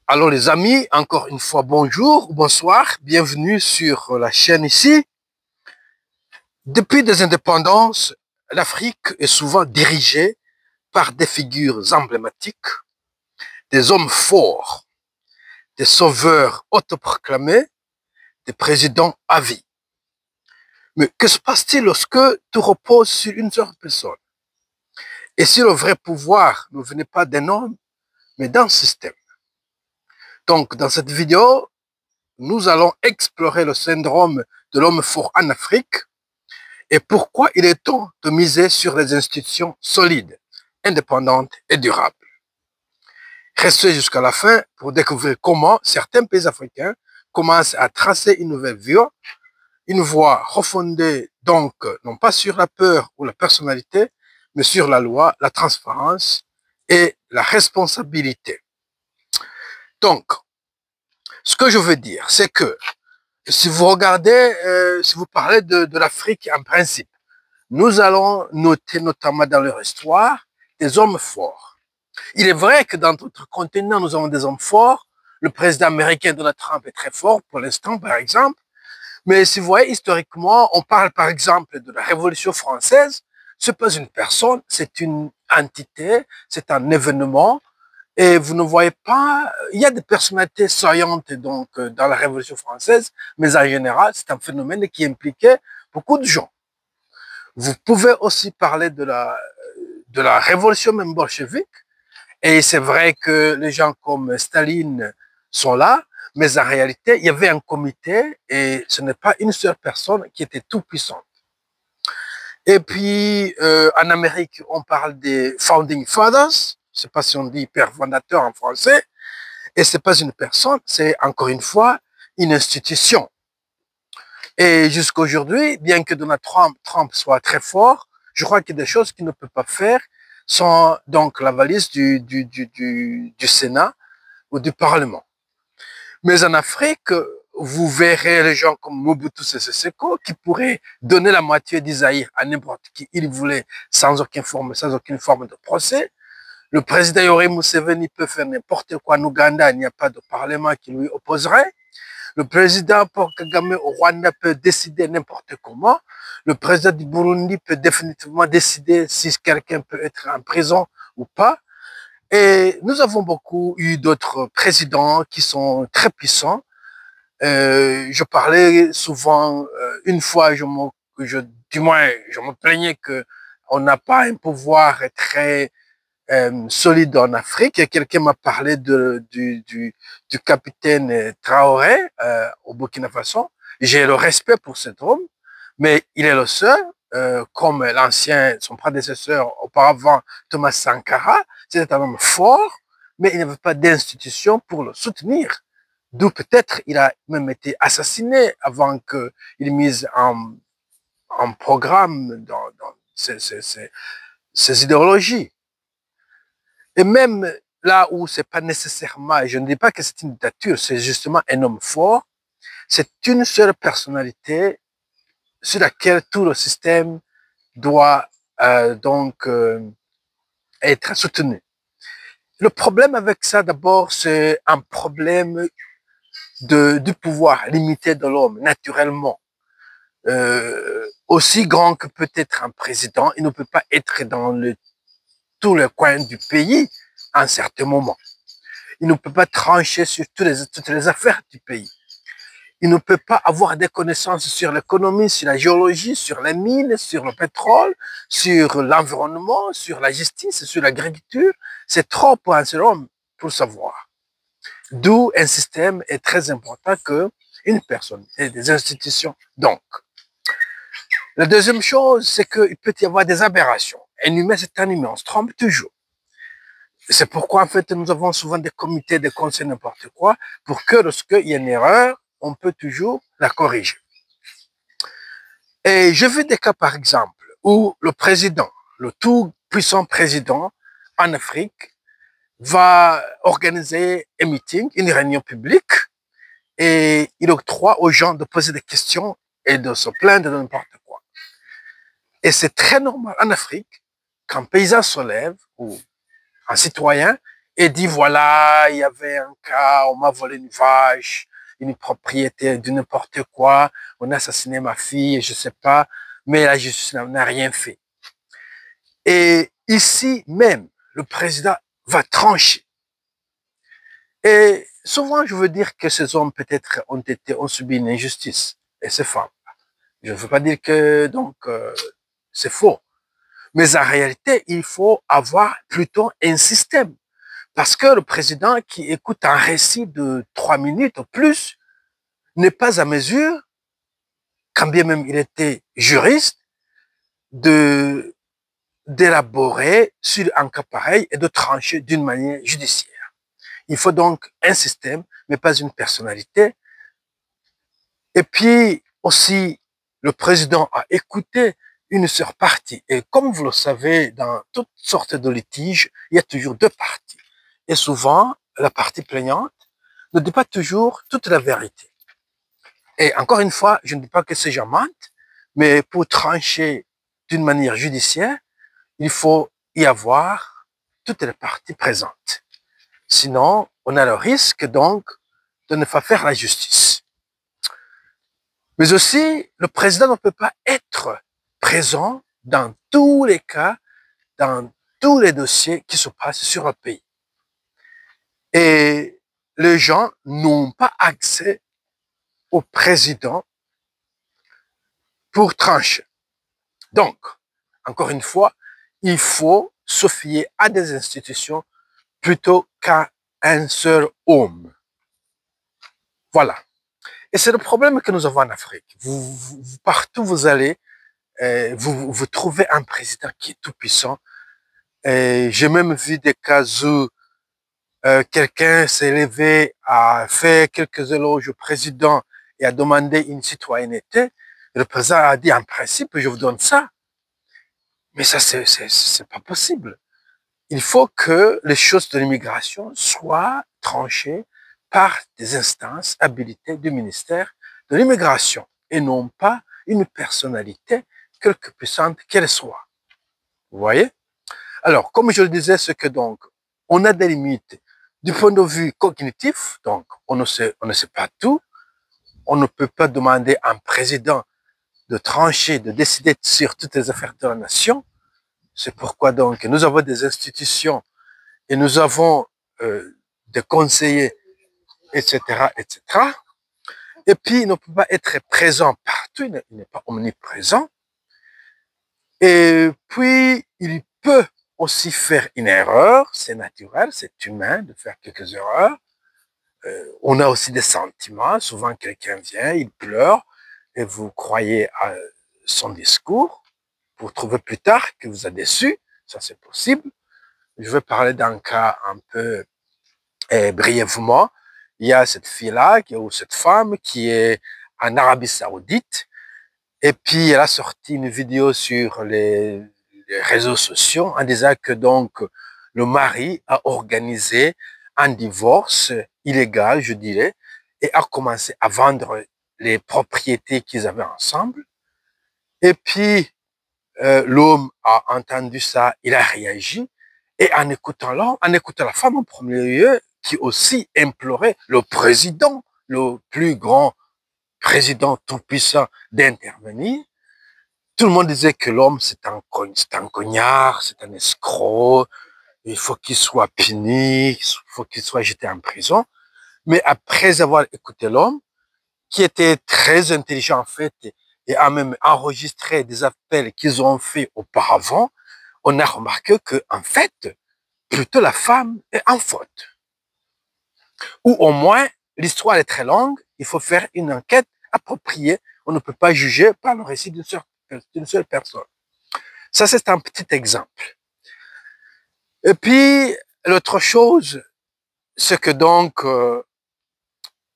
Alors les amis, encore une fois, bonjour, bonsoir, bienvenue sur la chaîne ici. Depuis des indépendances, l'Afrique est souvent dirigée par des figures emblématiques, des hommes forts, des sauveurs autoproclamés, des présidents à vie. Mais que se passe-t-il lorsque tout repose sur une seule personne? Et si le vrai pouvoir ne venait pas d'un homme, mais d'un système? Donc, dans cette vidéo, nous allons explorer le syndrome de l'homme fort en Afrique et pourquoi il est temps de miser sur les institutions solides, indépendantes et durables. Restez jusqu'à la fin pour découvrir comment certains pays africains commencent à tracer une voie refondée donc non pas sur la peur ou la personnalité, mais sur la loi, la transparence et la responsabilité. Donc, ce que je veux dire, c'est que si vous regardez, si vous parlez de l'Afrique en principe, nous allons noter notamment dans leur histoire des hommes forts. Il est vrai que dans d'autres continents, nous avons des hommes forts. Le président américain Donald Trump est très fort pour l'instant, par exemple. Mais si vous voyez, historiquement, on parle par exemple de la Révolution française. Ce n'est pas une personne, c'est une entité, c'est un événement. Et vous ne voyez pas, il y a des personnalités saillantes donc dans la Révolution française, mais en général, c'est un phénomène qui impliquait beaucoup de gens. Vous pouvez aussi parler de la révolution même bolchevique, et c'est vrai que les gens comme Staline sont là, mais en réalité, il y avait un comité, et ce n'est pas une seule personne qui était tout puissante. Et puis, en Amérique, on parle des Founding Fathers, je ne sais pas si on dit père fondateur en français, et ce n'est pas une personne, c'est encore une fois une institution. Et jusqu'à aujourd'hui, bien que Donald Trump soit très fort, je crois qu'il y a des choses qu'il ne peut pas faire sans donc la valise du Sénat ou du Parlement. Mais en Afrique, vous verrez les gens comme Mobutu Sese Seko qui pourraient donner la moitié d'Isaïr à n'importe qui il voulait sans aucune forme de procès. Le président Yoweri Museveni peut faire n'importe quoi en Ouganda, il n'y a pas de parlement qui lui opposerait. Le président Paul Kagame au Rwanda peut décider n'importe comment. Le président du Burundi peut définitivement décider si quelqu'un peut être en prison ou pas. Et nous avons beaucoup eu d'autres présidents qui sont très puissants. Je parlais souvent, une fois, du moins, je me plaignais qu'on n'a pas un pouvoir très solide en Afrique. Et quelqu'un m'a parlé du capitaine Traoré au Burkina Faso. J'ai le respect pour cet homme, mais il est le seul, comme son prédécesseur auparavant, Thomas Sankara, c'était un homme fort, mais il n'avait pas d'institution pour le soutenir. D'où peut-être il a même été assassiné avant qu'il mise en programme dans ses idéologies. Et même là où c'est pas nécessairement, je ne dis pas que c'est une dictature, c'est justement un homme fort, c'est une seule personnalité sur laquelle tout le système doit être soutenu. Le problème avec ça, d'abord, c'est un problème du pouvoir limité de l'homme, naturellement. Aussi grand que peut être un président, il ne peut pas être dans tous les coins du pays à un certain moment. Il ne peut pas trancher sur toutes les affaires du pays. Il ne peut pas avoir des connaissances sur l'économie, sur la géologie, sur les mines, sur le pétrole, sur l'environnement, sur la justice, sur l'agriculture. C'est trop pour un seul homme pour savoir. D'où un système est très important qu'une personne et des institutions. Donc, la deuxième chose, c'est qu'il peut y avoir des aberrations. Un humain, c'est un humain, on se trompe toujours. C'est pourquoi, en fait, nous avons souvent des comités, des conseils, n'importe quoi, pour que lorsqu'il y a une erreur, on peut toujours la corriger. Et j'ai vu des cas, par exemple, où le président, le tout puissant président en Afrique, va organiser un meeting, une réunion publique, et il octroie aux gens de poser des questions et de se plaindre de n'importe quoi. Et c'est très normal en Afrique qu'un paysan se lève ou un citoyen et dit voilà, il y avait un cas, on m'a volé une vache, une propriété de n'importe quoi, on a assassiné ma fille, je sais pas, mais la justice n'a rien fait. Et ici même, le président va trancher. Et souvent, je veux dire que ces hommes peut-être ont subi une injustice, et ces femmes. Je ne veux pas dire que donc c'est faux, mais en réalité, il faut avoir plutôt un système. Parce que le président qui écoute un récit de 3 minutes ou plus n'est pas à mesure, quand bien même il était juriste, de d'élaborer sur un cas pareil et de trancher d'une manière judiciaire. Il faut donc un système, mais pas une personnalité. Et puis aussi, le président a écouté une seule partie. Et comme vous le savez, dans toutes sortes de litiges, il y a toujours deux parties. Et souvent, la partie plaignante ne dit pas toujours toute la vérité. Et encore une fois, je ne dis pas que ces gens mentent, mais pour trancher d'une manière judiciaire, il faut y avoir toutes les parties présentes. Sinon, on a le risque donc de ne pas faire la justice. Mais aussi, le président ne peut pas être présent dans tous les cas, dans tous les dossiers qui se passent sur le pays. Et les gens n'ont pas accès au président pour trancher. Donc, encore une fois, il faut se fier à des institutions plutôt qu'à un seul homme. Voilà. Et c'est le problème que nous avons en Afrique. Partout où vous allez, vous trouvez un président qui est tout puissant. J'ai même vu des cas où quelqu'un s'est levé à faire quelques éloges au président et a demandé une citoyenneté. Et le président a dit, en principe, je vous donne ça. Mais ça, c'est pas possible. Il faut que les choses de l'immigration soient tranchées par des instances habilitées du ministère de l'immigration et non pas une personnalité, quelque puissante qu'elle soit. Vous voyez? Alors, comme je le disais, c'est que donc, on a des limites du point de vue cognitif, donc on ne sait pas tout. On ne peut pas demander à un président de trancher, de décider sur toutes les affaires de la nation. C'est pourquoi donc nous avons des institutions et nous avons des conseillers, etc., etc. Et puis, il ne peut pas être présent partout, il n'est pas omniprésent. Et puis, il peut aussi faire une erreur, c'est naturel, c'est humain de faire quelques erreurs. On a aussi des sentiments, souvent quelqu'un vient, il pleure, et vous croyez à son discours, pour trouver plus tard que vous a déçu, ça c'est possible. Je vais parler d'un cas un peu brièvement. Il y a cette fille-là, ou cette femme qui est en Arabie Saoudite, et puis elle a sorti une vidéo sur les réseaux sociaux en disant que donc le mari a organisé un divorce illégal, je dirais, et a commencé à vendre les propriétés qu'ils avaient ensemble. Et puis l'homme a entendu ça, il a réagi, et en écoutant l'homme, en écoutant la femme en premier lieu, qui aussi implorait le président, le plus grand président tout-puissant d'intervenir, tout le monde disait que l'homme, c'est un cognard, c'est un escroc, il faut qu'il soit puni, il faut qu'il soit jeté en prison. Mais après avoir écouté l'homme, qui était très intelligent en fait, et a même enregistré des appels qu'ils ont fait auparavant, on a remarqué que, en fait, plutôt la femme est en faute. Ou au moins, l'histoire est très longue, il faut faire une enquête appropriée. On ne peut pas juger par le récit d'une seule personne. Ça, c'est un petit exemple. Et puis, l'autre chose, c'est que donc,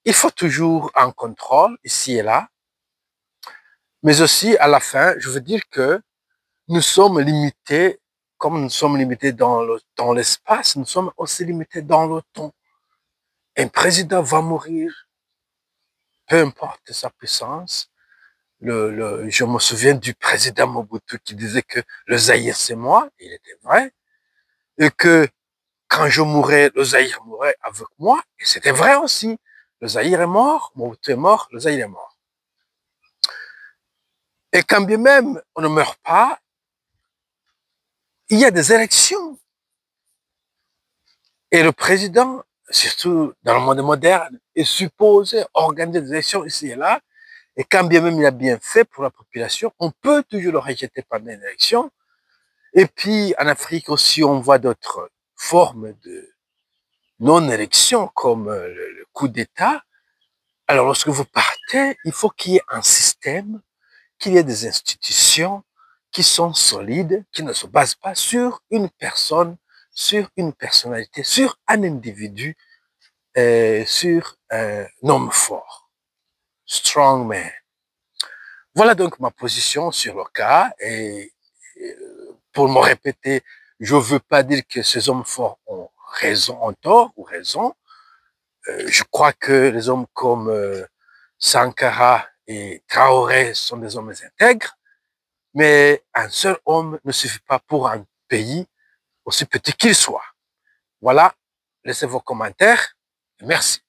il faut toujours un contrôle ici et là, mais aussi à la fin, je veux dire que nous sommes limités, comme nous sommes limités dans l'espace, nous sommes aussi limités dans le temps. Un président va mourir, peu importe sa puissance. Je me souviens du président Mobutu qui disait que le Zaïre c'est moi, il était vrai, et que quand je mourrai, le Zaïre mourrait avec moi. Et c'était vrai aussi. Le Zaïre est mort, Mobutu est mort, le Zaïre est mort. Et quand bien même on ne meurt pas, il y a des élections. Et le président, surtout dans le monde moderne, est supposé organiser des élections ici et là. Et quand bien même il a bien fait pour la population, on peut toujours le rejeter pendant une élection. Et puis en Afrique aussi, on voit d'autres formes de non-élection comme le coup d'État. Alors lorsque vous partez, il faut qu'il y ait un système, qu'il y ait des institutions qui sont solides, qui ne se basent pas sur une personne, sur une personnalité, sur un individu, sur un homme fort, strong man. Voilà donc ma position sur le cas. Et pour me répéter, je ne veux pas dire que ces hommes forts ont raison, ont tort ou raison. Je crois que les hommes comme Sankara et Traoré sont des hommes intègres, mais un seul homme ne suffit pas pour un pays, aussi petit qu'il soit. Voilà, laissez vos commentaires. Merci.